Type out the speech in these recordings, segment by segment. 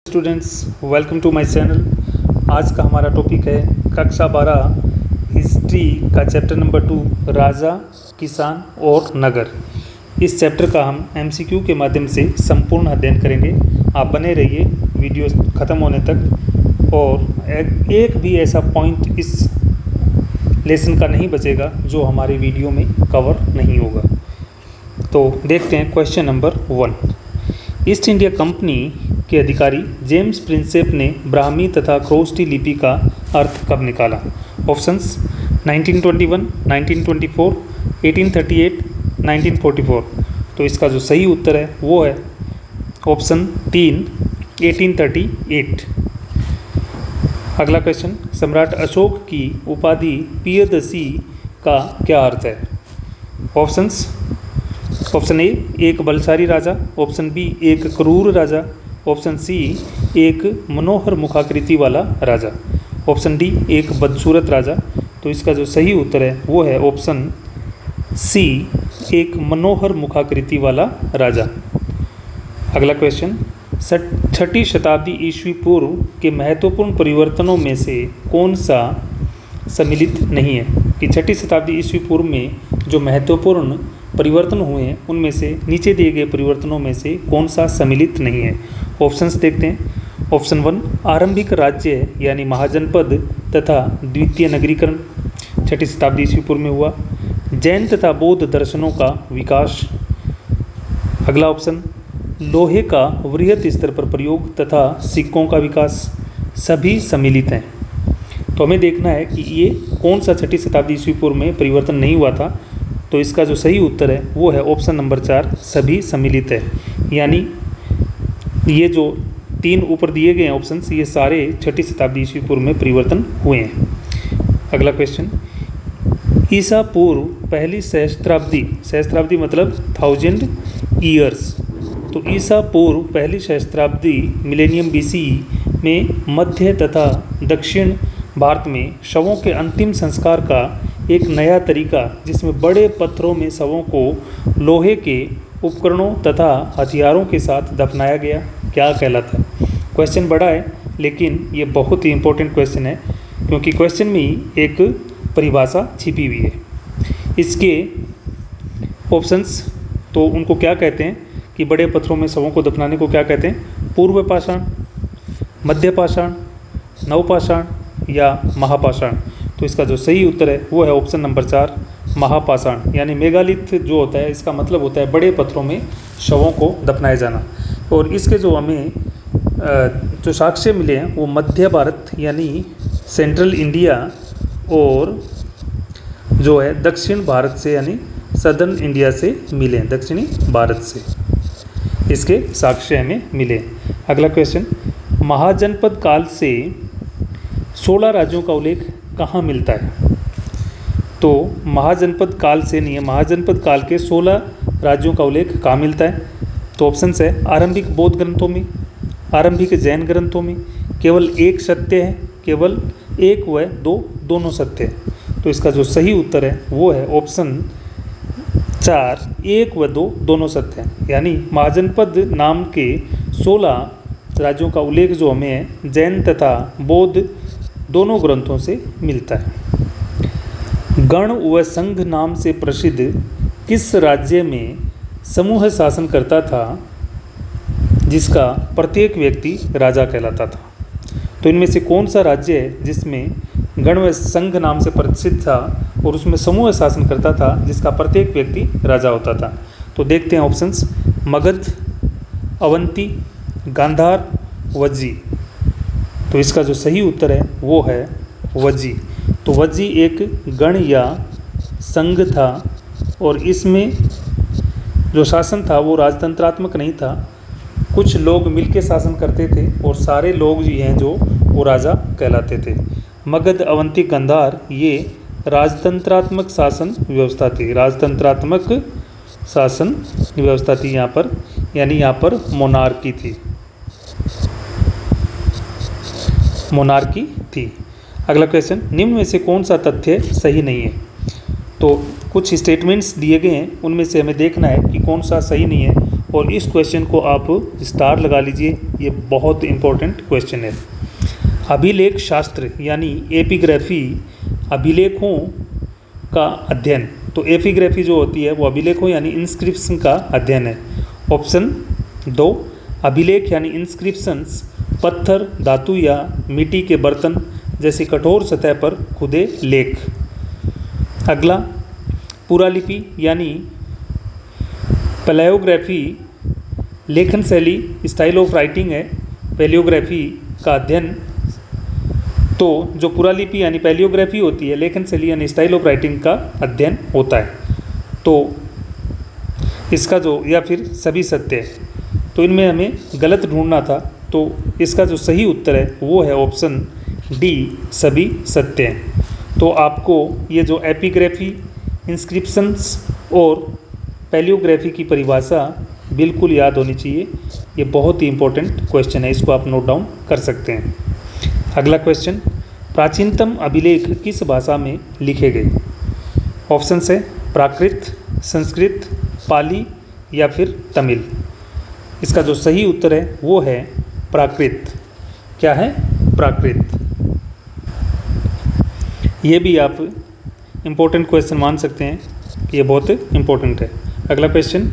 Students, welcome to my channel. आज का हमारा टॉपिक है कक्षा 12 हिस्ट्री का चैप्टर नंबर 2 राजा, किसान और नगर। इस चैप्टर का हम एमसीक्यू के माध्यम से संपूर्ण अध्ययन करेंगे। आप बने रहिए वीडियो ख़त्म होने तक। और एक भी ऐसा पॉइंट इस लेसन का नहीं बचेगा जो हमारे वीडियो में कवर नहीं होगा। तो देखते हैं question number 1। East India company के अधिकारी जेम्स प्रिंसेप ने ब्राह्मी तथा ख्रोष्टी लिपि का अर्थ कब निकाला? ऑप्शंस 1921, 1924, 1838, 1944। तो इसका जो सही उत्तर है वो है ऑप्शन 3, 1838। अगला क्वेश्चन, सम्राट अशोक की उपाधि प्रियदर्शी का क्या अर्थ है? ऑप्शंस, ऑप्शन ए एक बलशाली राजा, ऑप्शन बी एक क्रूर राजा, ऑप्शन सी एक मनोहर मुखाकृति वाला राजा, ऑप्शन डी एक बदसूरत राजा। तो इसका जो सही उत्तर है वो है ऑप्शन सी एक मनोहर मुखाकृति वाला राजा। अगला क्वेश्चन, 6ठी शताब्दी ईस्वी पूर्व के महत्वपूर्ण परिवर्तनों में से कौन सा सम्मिलित नहीं है? कि 6ठी शताब्दी ईस्वी पूर्व में जो महत्वपूर्ण परिवर्तन हुए हैं उनमें से नीचे दिए गए परिवर्तनों में से कौन सा सम्मिलित नहीं है? ऑप्शंस देखते हैं। ऑप्शन 1 आरंभिक राज्य यानी महाजनपद तथा द्वितीय नगरीकरण 6ठी शताब्दी ईस्वी पूर्व में हुआ। जैन तथा बौद्ध दर्शनों का विकास। अगला ऑप्शन लोहे का वृहत स्तर पर प्रयोग तथा सिक्कों का विकास। सभी सम्मिलित हैं। तो हमें देखना है कि ये कौन सा 6ठी शताब्दी ईस्वी पूर्व में परिवर्तन नहीं हुआ था। तो इसका जो सही उत्तर है वो है ऑप्शन नंबर 4 सभी सम्मिलित है। यानी ये जो 3 ऊपर दिए गए हैं ऑप्शंस ये सारे 6ठी शताब्दी ईस्वी पूर्व में परिवर्तन हुए हैं। अगला क्वेश्चन, ईसा पूर्व पहली सहस्त्राब्दी मतलब 1000 ईयर्स। तो ईसा पूर्व पहली सहस्त्राब्दी मिलेनियम बीसी में मध्य तथा दक्षिण भारत में शवों के अंतिम संस्कार का एक नया तरीका जिसमें बड़े पत्थरों में शवों को लोहे के उपकरणों तथा हथियारों के साथ दफनाया गया क्या कहलाता है? क्वेश्चन बड़ा है लेकिन ये बहुत ही इंपॉर्टेंट क्वेश्चन है क्योंकि क्वेश्चन में ही एक परिभाषा छिपी हुई है। इसके ऑप्शंस तो उनको क्या कहते हैं कि बड़े पत्थरों में शवों को दफनाने को क्या कहते हैं? पूर्व पाषाण, मध्य पाषाण, नवपाषाण या महापाषाण। तो इसका जो सही उत्तर है वो है ऑप्शन नंबर 4 महापाषाण। यानी मेगालिथ जो होता है इसका मतलब होता है बड़े पत्थरों में शवों को दफनाया जाना। और इसके जो हमें जो साक्ष्य मिले हैं वो मध्य भारत यानी सेंट्रल इंडिया और जो है दक्षिण भारत से यानी सदर्न इंडिया से मिले हैं, दक्षिणी भारत से इसके साक्ष्य हमें मिले। अगला क्वेश्चन, महाजनपद काल से 16 राज्यों का उल्लेख कहाँ मिलता है? तो महाजनपद काल से नहीं है, महाजनपद काल के 16 राज्यों का उल्लेख कहाँ मिलता है? तो ऑप्शंस है आरंभिक बौद्ध ग्रंथों में, आरंभिक जैन ग्रंथों में, केवल एक सत्य है, केवल एक व दो दोनों सत्य है। तो इसका जो सही उत्तर है वो है ऑप्शन 4 1 व 2 दोनों सत्य हैं। यानी महाजनपद नाम के 16 राज्यों का उल्लेख जो हमें है जैन तथा बौद्ध दोनों ग्रंथों से मिलता है। गण व संघ नाम से प्रसिद्ध किस राज्य में समूह शासन करता था जिसका प्रत्येक व्यक्ति राजा कहलाता था? तो इनमें से कौन सा राज्य है जिसमें गण व संघ नाम से प्रसिद्ध था और उसमें समूह शासन करता था जिसका प्रत्येक व्यक्ति राजा होता था? तो देखते हैं ऑप्शंस, मगध, अवंती, गांधार, वज्जी। तो इसका जो सही उत्तर है वो है वज्जी। तो वज्जी एक गण या संघ था और इसमें जो शासन था वो राजतंत्रात्मक नहीं था। कुछ लोग मिलकर शासन करते थे और सारे लोग ये हैं जो वो राजा कहलाते थे। मगध, अवंती, गांधार ये राजतंत्रात्मक शासन व्यवस्था थी, राजतंत्रात्मक शासन व्यवस्था थी यहाँ पर, यानी यहाँ पर मोनार्की थी, मोनार्की थी। अगला क्वेश्चन, निम्न में से कौन सा तथ्य सही नहीं है? तो कुछ स्टेटमेंट्स दिए गए हैं उनमें से हमें देखना है कि कौन सा सही नहीं है और इस क्वेश्चन को आप स्टार लगा लीजिए, ये बहुत इम्पोर्टेंट क्वेश्चन है। अभिलेख शास्त्र यानी एपिग्राफी अभिलेखों का अध्ययन। तो एपिग्राफी जो होती है वो अभिलेखों यानी इंस्क्रिप्शन का अध्ययन है। ऑप्शन 2 अभिलेख यानी इंस्क्रिप्शंस पत्थर, धातु या मिट्टी के बर्तन जैसी कठोर सतह पर खुदे लेख। अगला पुरालिपि यानी पैलियोग्राफी लेखन शैली स्टाइल ऑफ राइटिंग है। पैलियोग्राफी का अध्ययन, तो जो पुरालिपि यानी पैलियोग्राफी होती है लेखन शैली यानी स्टाइल ऑफ राइटिंग का अध्ययन होता है। तो इसका जो या फिर सभी सत्य है, तो इनमें हमें गलत ढूंढना था, तो इसका जो सही उत्तर है वो है ऑप्शन डी सभी सत्य हैं। तो आपको ये जो एपिग्राफी, इंस्क्रिप्शंस और पैलियोग्राफी की परिभाषा बिल्कुल याद होनी चाहिए। ये बहुत ही इंपॉर्टेंट क्वेश्चन है, इसको आप नोट डाउन कर सकते हैं। अगला क्वेश्चन, प्राचीनतम अभिलेख किस भाषा में लिखे गए? ऑप्शन है प्राकृत, संस्कृत, पाली या फिर तमिल। इसका जो सही उत्तर है वो है प्राकृत। क्या है? प्राकृत। ये भी आप इम्पोर्टेंट क्वेश्चन मान सकते हैं कि ये बहुत इम्पोर्टेंट है। अगला क्वेश्चन,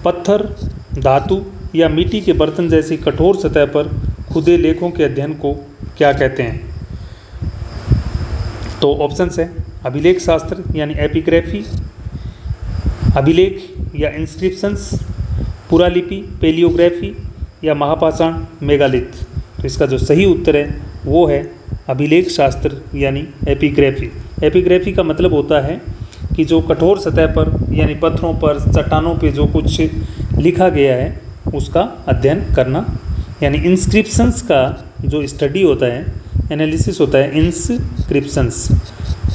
पत्थर, धातु या मिट्टी के बर्तन जैसी कठोर सतह पर खुदे लेखों के अध्ययन को क्या कहते हैं? तो ऑप्शन है अभिलेख शास्त्र यानी एपिग्राफी, अभिलेख या इंस्क्रिप्शंस, पुरालिपि, पैलियोग्राफी या महापाषाण मेगालिथ। तो इसका जो सही उत्तर है वो है अभिलेख शास्त्र यानी एपिग्राफी। एपिग्राफी का मतलब होता है कि जो कठोर सतह पर यानी पत्थरों पर, चट्टानों पे जो कुछ लिखा गया है उसका अध्ययन करना, यानी इंस्क्रिप्शंस का जो स्टडी होता है, एनालिसिस होता है इंस्क्रिप्शंस,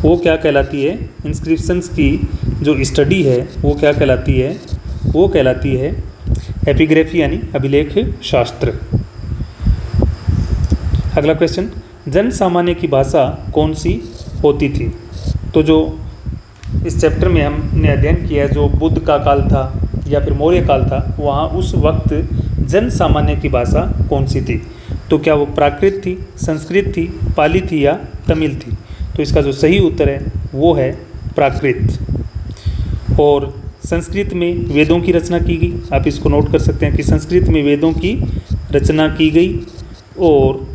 वो क्या कहलाती है? इंस्क्रिप्शंस की जो स्टडी है वो क्या कहलाती है? वो कहलाती है एपिग्राफी यानी अभिलेख शास्त्र। अगला क्वेश्चन, जन सामान्य की भाषा कौन सी होती थी? तो जो इस चैप्टर में हमने अध्ययन किया है, जो बुद्ध का काल था या फिर मौर्य काल था, वहाँ उस वक्त जन सामान्य की भाषा कौन सी थी? तो क्या वो प्राकृत थी, संस्कृत थी, पाली थी या तमिल थी? तो इसका जो सही उत्तर है वो है प्राकृत। और संस्कृत में वेदों की रचना की गई। आप इसको नोट कर सकते हैं कि संस्कृत में वेदों की रचना की गई। और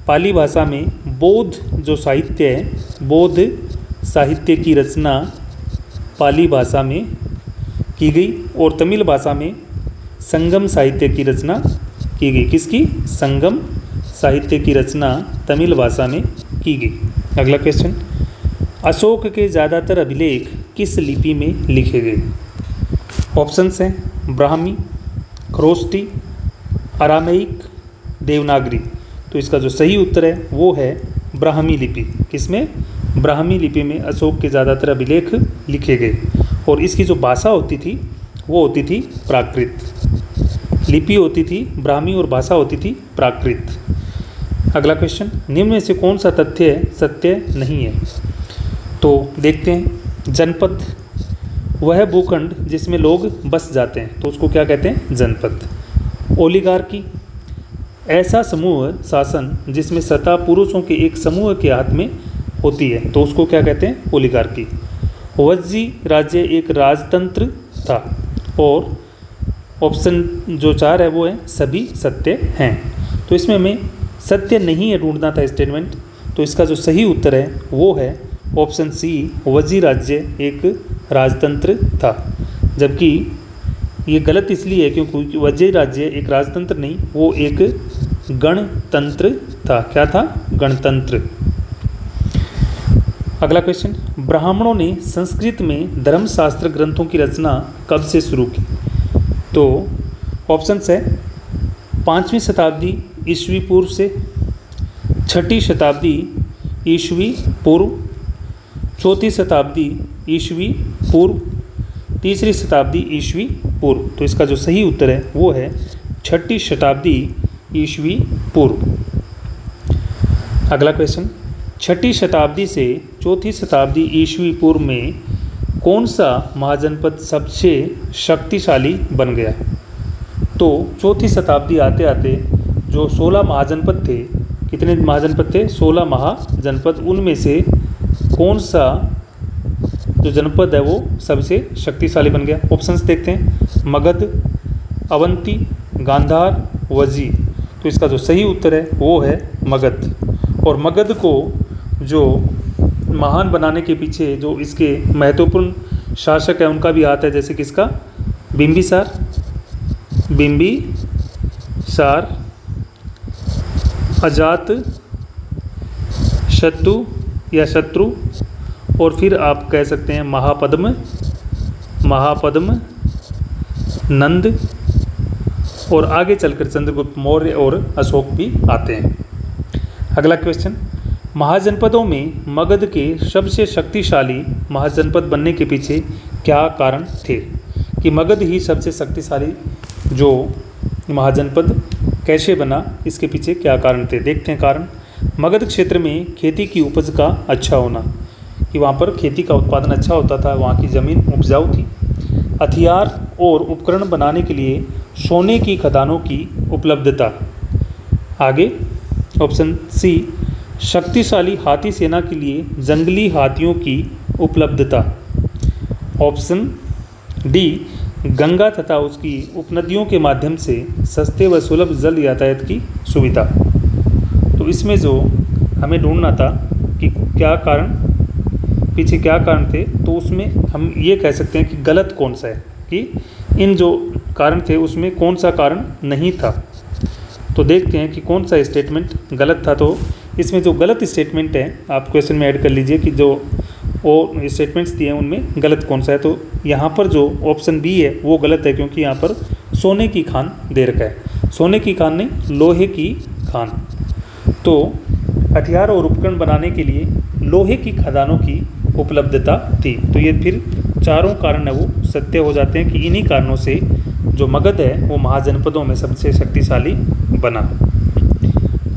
पाली भाषा में बौद्ध जो साहित्य है, बौद्ध साहित्य की रचना पाली भाषा में की गई। और तमिल भाषा में संगम साहित्य की रचना की गई। किसकी? संगम साहित्य की रचना तमिल भाषा में की गई। अगला क्वेश्चन, अशोक के ज़्यादातर अभिलेख किस लिपि में लिखे गए? ऑप्शंस हैं ब्राह्मी, खरोष्टी, अरामेइक, देवनागरी। तो इसका जो सही उत्तर है वो है ब्राह्मी लिपि। किसमें? ब्राह्मी लिपि में अशोक के ज़्यादातर अभिलेख लिखे गए। और इसकी जो भाषा होती थी वो होती थी प्राकृत। लिपि होती थी ब्राह्मी और भाषा होती थी प्राकृत। अगला क्वेश्चन, निम्न में से कौन सा तथ्य सत्य नहीं है? तो देखते हैं। जनपद वह भूखंड जिसमें लोग बस जाते हैं, तो उसको क्या कहते हैं? जनपद। ओलिगार्की ऐसा समूह शासन जिसमें सत्ता पुरुषों के एक समूह के हाथ में होती है, तो उसको क्या कहते हैं? ओलिगार्की। वज्जी राज्य एक राजतंत्र था। और ऑप्शन जो 4 है वो है सभी सत्य हैं। तो इसमें हमें सत्य नहीं है ढूंढना था स्टेटमेंट, तो इसका जो सही उत्तर है वो है ऑप्शन सी, वज्जी राज्य एक राजतंत्र था। जबकि ये गलत इसलिए है क्योंकि वज्जी राज्य एक राजतंत्र नहीं, वो एक गणतंत्र था। क्या था? गणतंत्र। अगला क्वेश्चन, ब्राह्मणों ने संस्कृत में धर्मशास्त्र ग्रंथों की रचना कब से शुरू की? तो ऑप्शन है 5वीं शताब्दी ईस्वी पूर्व से, 6ठी शताब्दी ईस्वी पूर्व, 4वीं शताब्दी ईस्वी पूर्व, 3री शताब्दी ईस्वी पूर्व। तो इसका जो सही उत्तर है वो है 6ठी शताब्दी ईस्वी पूर्व। अगला क्वेश्चन, 6ठी शताब्दी से 4वीं शताब्दी ईस्वी पूर्व में कौन सा महाजनपद सबसे शक्तिशाली बन गया? तो चौथी शताब्दी आते आते जो 16 महाजनपद थे, कितने महाजनपद थे? 16 महाजनपद। उनमें से कौन सा जो जनपद है वो सबसे शक्तिशाली बन गया? ऑप्शंस देखते हैं, मगध, अवंती, गांधार, वजी। तो इसका जो सही उत्तर है वो है मगध। और मगध को जो महान बनाने के पीछे जो इसके महत्वपूर्ण शासक है उनका भी हाथ है, जैसे किसका? बिंबिसार, अजात शत्रु या शत्रु, और फिर आप कह सकते हैं महापद्म नंद, और आगे चलकर चंद्रगुप्त मौर्य और अशोक भी आते हैं। अगला क्वेश्चन, महाजनपदों में मगध के सबसे शक्तिशाली महाजनपद बनने के पीछे क्या कारण थे? कि मगध ही सबसे शक्तिशाली जो महाजनपद कैसे बना, इसके पीछे क्या कारण थे? देखते हैं कारण। मगध क्षेत्र में खेती की उपज का अच्छा होना, कि वहाँ पर खेती का उत्पादन अच्छा होता था, वहाँ की ज़मीन उपजाऊ थी। हथियार और उपकरण बनाने के लिए सोने की खदानों की उपलब्धता। आगे ऑप्शन सी, शक्तिशाली हाथी सेना के लिए जंगली हाथियों की उपलब्धता। ऑप्शन डी, गंगा तथा उसकी उपनदियों के माध्यम से सस्ते व सुलभ जल यातायात की सुविधा। तो इसमें जो हमें ढूंढना था कि क्या कारण, पीछे क्या कारण थे, तो उसमें हम ये कह सकते हैं कि गलत कौन सा है, कि इन जो कारण थे उसमें कौन सा कारण नहीं था। तो देखते हैं कि कौन सा स्टेटमेंट गलत था। तो इसमें जो गलत स्टेटमेंट है आप क्वेश्चन में ऐड कर लीजिए कि जो वो स्टेटमेंट्स दिए हैं उनमें गलत कौन सा है। तो यहाँ पर जो ऑप्शन बी है वो गलत है, क्योंकि यहाँ पर सोने की खान दे रखा है। सोने की खान नहीं, लोहे की खान। तो हथियार और उपकरण बनाने के लिए लोहे की खदानों की उपलब्धता थी। तो ये फिर चारों कारण है वो सत्य हो जाते हैं कि इन्हीं कारणों से जो मगध है वो महाजनपदों में सबसे शक्तिशाली बना।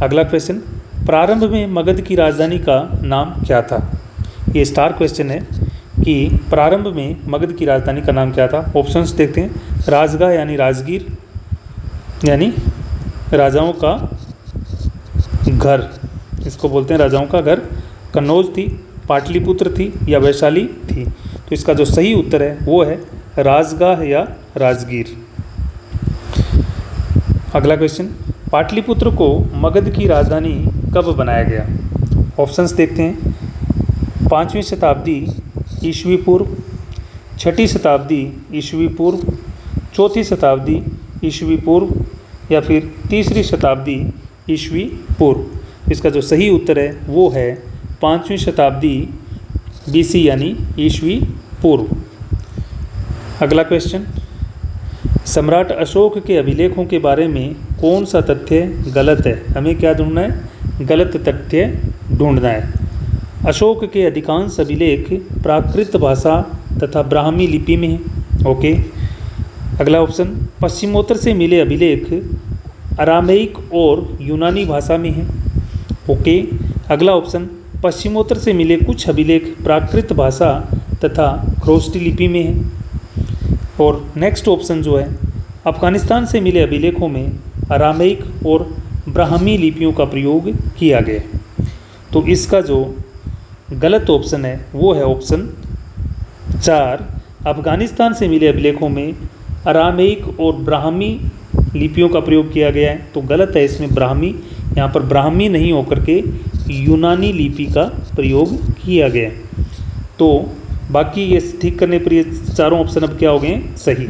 अगला क्वेश्चन, प्रारंभ में मगध की राजधानी का नाम क्या था? ये स्टार क्वेश्चन है कि प्रारंभ में मगध की राजधानी का नाम क्या था। ऑप्शंस देखते हैं, राजगाह यानी राजगीर यानी राजाओं का घर, इसको बोलते हैं राजाओं का घर, कन्नौज थी, पाटलिपुत्र थी या वैशाली थी। तो इसका जो सही उत्तर है वो है राजगाह या राजगीर। अगला क्वेश्चन, पाटलिपुत्र को मगध की राजधानी कब बनाया गया? ऑप्शंस देखते हैं, 5वीं शताब्दी ईस्वी पूर्व, 6ठी शताब्दी ईस्वी पूर्व, 4थी शताब्दी ईस्वी पूर्व या फिर 3री शताब्दी ईस्वी पूर्व। इसका जो सही उत्तर है वो है 5वीं शताब्दी बीसी यानी ईस्वी पूर्व। अगला क्वेश्चन, सम्राट अशोक के अभिलेखों के बारे में कौन सा तथ्य गलत है? हमें क्या ढूंढना है? गलत तथ्य ढूंढना है। अशोक के अधिकांश अभिलेख प्राकृत भाषा तथा ब्राह्मी लिपि में हैं। ओके। अगला ऑप्शन, पश्चिमोत्तर से मिले अभिलेख अरामेइक और यूनानी भाषा में हैं। ओके। अगला ऑप्शन, पश्चिमोत्तर से मिले कुछ अभिलेख प्राकृत भाषा तथा ख्रोष्टी लिपि में हैं। और नेक्स्ट ऑप्शन जो है, अफगानिस्तान से मिले अभिलेखों में अरामेइक और ब्राह्मी लिपियों का प्रयोग किया गया। तो इसका जो गलत ऑप्शन है वो है ऑप्शन 4, अफगानिस्तान से मिले अभिलेखों में अरामेइक और ब्राह्मी लिपियों का प्रयोग किया गया है। तो गलत है इसमें ब्राह्मी, यहाँ पर ब्राह्मी नहीं होकर के यूनानी लिपि का प्रयोग किया गया है। तो बाकी ये ठीक करने पर ये चारों ऑप्शन अब क्या हो गए हैं? सही।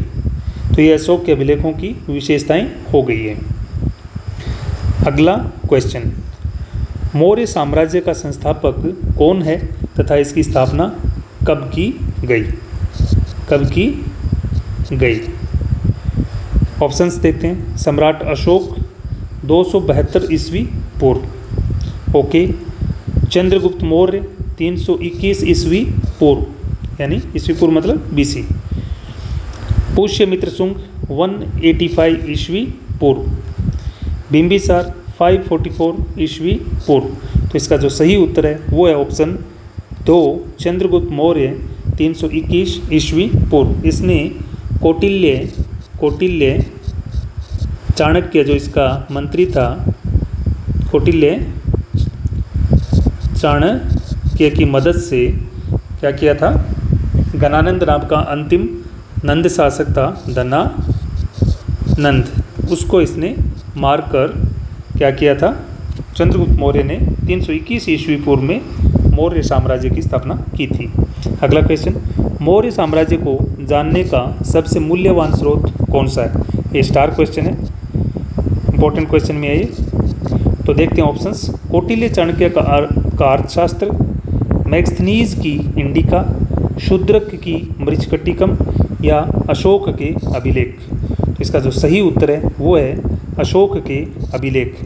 तो ये अशोक के अभिलेखों की विशेषताएं हो गई है। अगला क्वेश्चन, मौर्य साम्राज्य का संस्थापक कौन है तथा इसकी स्थापना कब की गई? कब की गई? ऑप्शंस देखते हैं, सम्राट अशोक 272 ईस्वी पूर्व। ओके। चंद्रगुप्त मौर्य 321 ईस्वी पूर्व, यानी ईस्वी पूर्व मतलब बीसी। पुष्यमित्र शुंग 185 ईस्वी पूर्व। बिंबिसार 544 ईस्वी पूर्व। तो इसका जो सही उत्तर है वो है ऑप्शन 2, चंद्रगुप्त मौर्य 321 ईस्वी पूर्व। इसने कौटिल्य चाणक्य जो इसका मंत्री था, कौटिल्य चाणक्य की मदद से क्या किया था, गणानंद नाम का अंतिम नंद शासक था, धनानंद, उसको इसने मारकर क्या किया था, चंद्रगुप्त मौर्य ने 321 ईस्वी पूर्व में मौर्य साम्राज्य की स्थापना की थी। अगला क्वेश्चन, मौर्य साम्राज्य को जानने का सबसे मूल्यवान स्रोत कौन सा है? ये स्टार क्वेश्चन है, इंपॉर्टेंट क्वेश्चन में है ये। तो देखते हैं ऑप्शंस। कौटिल्य चाणक्य का अर्थशास्त्र, मैगस्थनीज की इंडिका, शूद्रक की मृच्छकटिकम या अशोक के अभिलेख। तो इसका जो सही उत्तर है वो है अशोक के अभिलेख।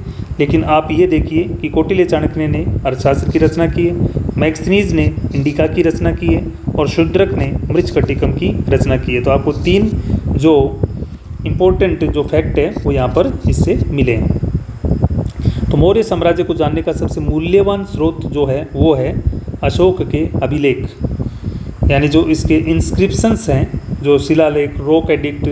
लेकिन आप ये देखिए कि कौटिल्य चाणक्य ने अर्थशास्त्र की रचना की है, मैगस्थनीज ने इंडिका की रचना की है और शूद्रक ने मृच्छकटिकम की रचना की है। तो आपको 3 जो इम्पोर्टेंट जो फैक्ट है वो यहाँ पर इससे मिले हैं। तो मौर्य साम्राज्य को जानने का सबसे मूल्यवान स्रोत जो है वो है अशोक के अभिलेख, यानी जो इसके इंस्क्रिप्शंस हैं, जो शिलालेख, रॉक एडिक्ट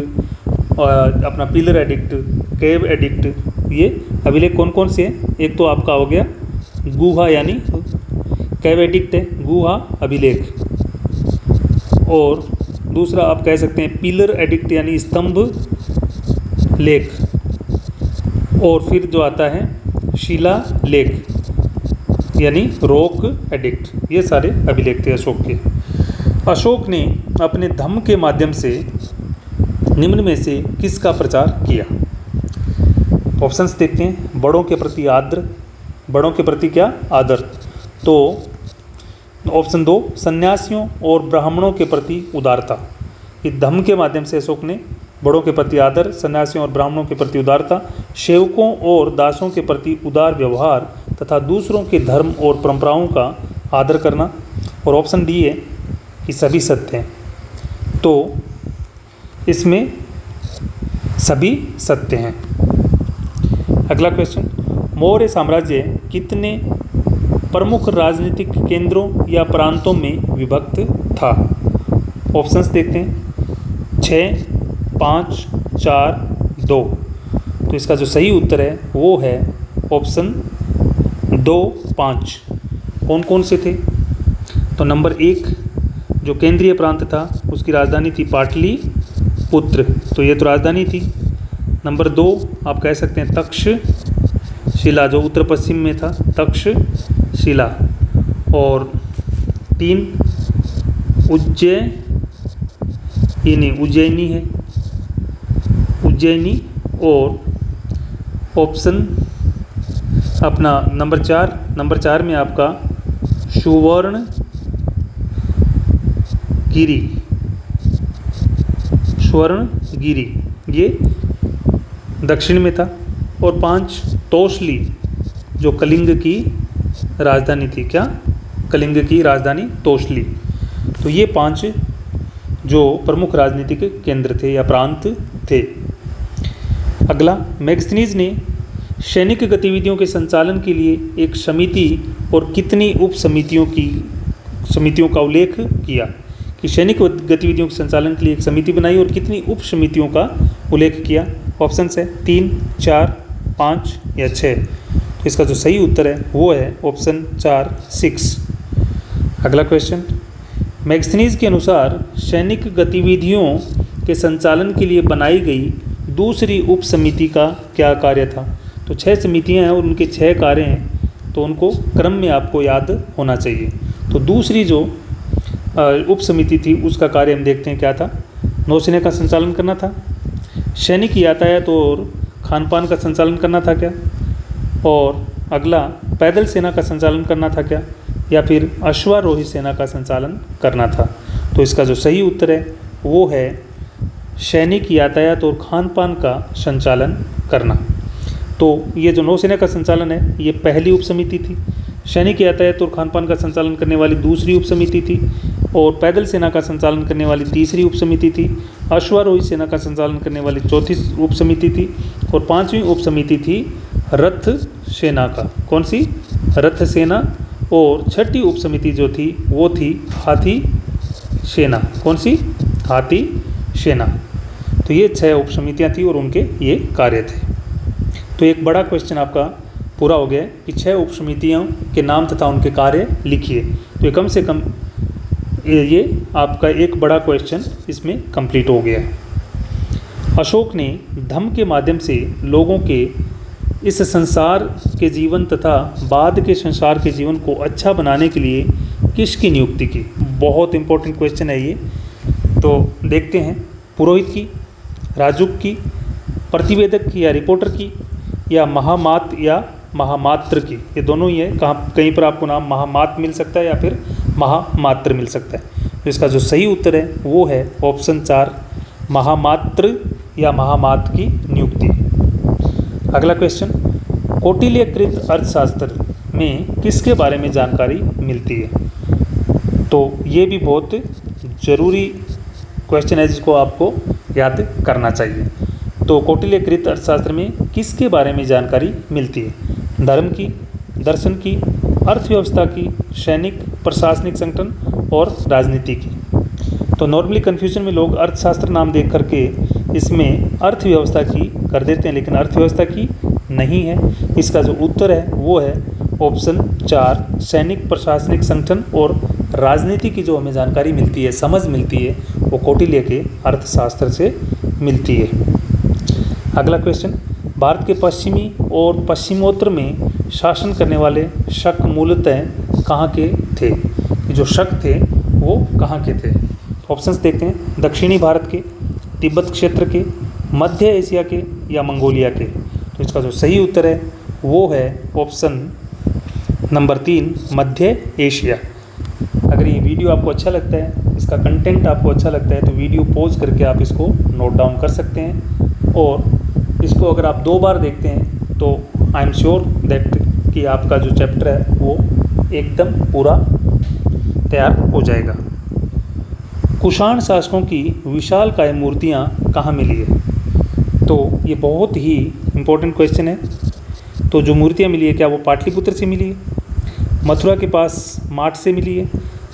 और अपना पिलर एडिक्ट, केव एडिक्ट, ये अभिलेख कौन कौन से हैं? एक तो आपका हो गया गुहा यानी केव एडिक्ट है, गुहा अभिलेख, और दूसरा आप कह सकते हैं पिलर एडिक्ट यानी स्तंभ लेख, और फिर जो आता है शिला लेख यानी रॉक एडिक्ट। ये सारे अभिलेख थे अशोक के। अशोक ने अपने धम्म के माध्यम से निम्न में से किसका प्रचार किया? ऑप्शंस देखते हैं। बड़ों के प्रति आदर, बड़ों के प्रति क्या? आदर। तो ऑप्शन 2 सन्यासियों और ब्राह्मणों के प्रति उदारता। इस धम्म के माध्यम से अशोक ने बड़ों के प्रति आदर, सन्यासियों और ब्राह्मणों के प्रति उदारता, सेवकों और दासों के प्रति उदार व्यवहार तथा दूसरों के धर्म और परंपराओं का आदर करना, और ऑप्शन डी है कि सभी सत्य हैं। तो इसमें सभी सत्य हैं। अगला क्वेश्चन, मौर्य साम्राज्य कितने प्रमुख राजनीतिक केंद्रों या प्रांतों में विभक्त था? ऑप्शंस देखते हैं। 6, 5, 4, 2। तो इसका जो सही उत्तर है वो है ऑप्शन 2, 5। कौन कौन से थे? तो नंबर 1 जो केंद्रीय प्रांत था उसकी राजधानी थी पाटलिपुत्र, तो ये तो राजधानी थी। नंबर 2 आप कह सकते हैं तक्षशिला जो उत्तर पश्चिम में था, तक्षशिला। और 3 उज्जैनी है, उज्जैनी। और ऑप्शन अपना नंबर 4 में आपका स्वर्णगिरी ये दक्षिण में था। और 5 तोसली जो कलिंग की राजधानी थी, क्या? कलिंग की राजधानी तोसली। तो ये 5 जो प्रमुख राजनीतिक केंद्र थे या प्रांत थे। अगला, मैगस्थनीज ने सैनिक गतिविधियों के संचालन के लिए एक समिति और कितनी उप समितियों का उल्लेख किया? कि सैनिक गतिविधियों के संचालन के लिए एक समिति बनाई और कितनी उप समितियों का उल्लेख किया? ऑप्शंस है 3, 4, 5 या 6। तो इसका जो सही उत्तर है वो है ऑप्शन 4, 6। अगला क्वेश्चन, मैगस्थनीज के अनुसार सैनिक गतिविधियों के संचालन के लिए बनाई गई दूसरी उप समिति का क्या कार्य था? तो 6 समितियां हैं और उनके 6 कार्य हैं, तो उनको क्रम में आपको याद होना चाहिए। तो दूसरी जो उप समिति थी उसका कार्य हम देखते हैं क्या था। नौसेना का संचालन करना था, सैनिक यातायात और खान पान का संचालन करना था क्या, और अगला पैदल सेना का संचालन करना था क्या, या फिर अश्वारोही सेना का संचालन करना था। तो इसका जो सही उत्तर है वो है सैनिक यातायात और खान पान का संचालन करना। तो ये जो नौसेना का संचालन है ये पहली उप समिति थी, सैनिक यातायात और खान पान का संचालन करने वाली दूसरी उप समिति थी, और पैदल सेना का संचालन करने वाली तीसरी उप समिति थी, अश्वारोही सेना का संचालन करने वाली चौथी उप समिति थी, और 5वीं उप समिति थी रथ सेना का। कौन सी? रथ सेना। और 6ठी उप समिति जो थी वो थी हाथी सेना। कौन सी? हाथी सेना। तो ये 6 उप समितियाँ थी और उनके ये कार्य थे। तो एक बड़ा क्वेश्चन आपका पूरा हो गया है कि 6 उपसमितियों के नाम तथा उनके कार्य लिखिए। तो ये कम से कम ये आपका एक बड़ा क्वेश्चन इसमें कंप्लीट हो गया है। अशोक ने धम्म के माध्यम से लोगों के इस संसार के जीवन तथा बाद के संसार के जीवन को अच्छा बनाने के लिए किसकी नियुक्ति की? बहुत इंपॉर्टेंट क्वेश्चन है ये। तो देखते हैं, पुरोहित की, राजुक की, प्रतिवेदक की या रिपोर्टर की, या महामात्र की। ये दोनों ही है, कहीं पर आपको नाम महामात मिल सकता है या फिर महामात्र मिल सकता है। तो इसका जो सही उत्तर है वो है ऑप्शन 4, महामात्र या महामात की नियुक्ति। अगला क्वेश्चन, कौटिल्यकृत अर्थशास्त्र में किसके बारे में जानकारी मिलती है? तो ये भी बहुत ज़रूरी क्वेश्चन है जिसको आपको याद करना चाहिए। तो कौटिल्यकृत अर्थशास्त्र में किसके बारे में जानकारी मिलती है? धर्म की, दर्शन की, अर्थव्यवस्था की, सैनिक प्रशासनिक संगठन और राजनीति की। तो नॉर्मली कन्फ्यूजन में लोग अर्थशास्त्र नाम देख करके इसमें अर्थव्यवस्था की कर देते हैं, लेकिन अर्थव्यवस्था की नहीं है। इसका जो उत्तर है वो है ऑप्शन 4, सैनिक प्रशासनिक संगठन और राजनीति की जो हमें जानकारी मिलती है, समझ मिलती है, वो कौटिल्य के अर्थशास्त्र से मिलती है। अगला क्वेश्चन, भारत के पश्चिमी और पश्चिमोत्तर में शासन करने वाले शक मूलतः कहाँ के थे? जो शक थे वो कहाँ के थे? ऑप्शंस देखते हैं, दक्षिणी भारत के, तिब्बत क्षेत्र के, मध्य एशिया के या मंगोलिया के। तो इसका जो सही उत्तर है वो है ऑप्शन नंबर 3, मध्य एशिया। अगर ये वीडियो आपको अच्छा लगता है, इसका कंटेंट आपको अच्छा लगता है, तो वीडियो पॉज करके आप इसको नोट डाउन कर सकते हैं। और इसको अगर आप 2 बार देखते हैं तो आई एम श्योर दैट कि आपका जो चैप्टर है वो एकदम पूरा तैयार हो जाएगा। कुषाण शासकों की विशालकाय मूर्तियाँ कहाँ मिली है? तो ये बहुत ही इम्पोर्टेंट क्वेश्चन है। तो जो मूर्तियाँ मिली है, क्या वो पाटलिपुत्र से मिली है, मथुरा के पास माट से मिली है,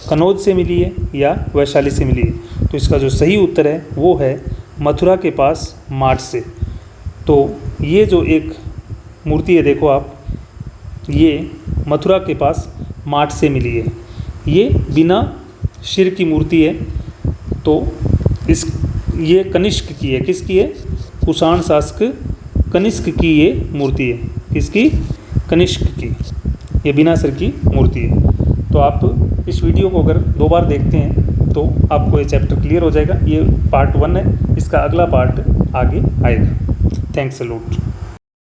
कनौज से मिली है या वैशाली से मिली है? तो इसका जो सही उत्तर है वो है मथुरा के पास माट से। तो ये जो एक मूर्ति है, देखो आप, ये मथुरा के पास माट से मिली है। ये बिना सिर की मूर्ति है। तो ये कनिष्क की है। किसकी है? कुषाण शासक कनिष्क की ये मूर्ति है। किसकी? कनिष्क की। ये बिना सिर की मूर्ति है। तो आप इस वीडियो को अगर 2 बार देखते हैं तो आपको ये चैप्टर क्लियर हो जाएगा। ये पार्ट 1 है, इसका अगला पार्ट आगे आएगा। Thanks a lot.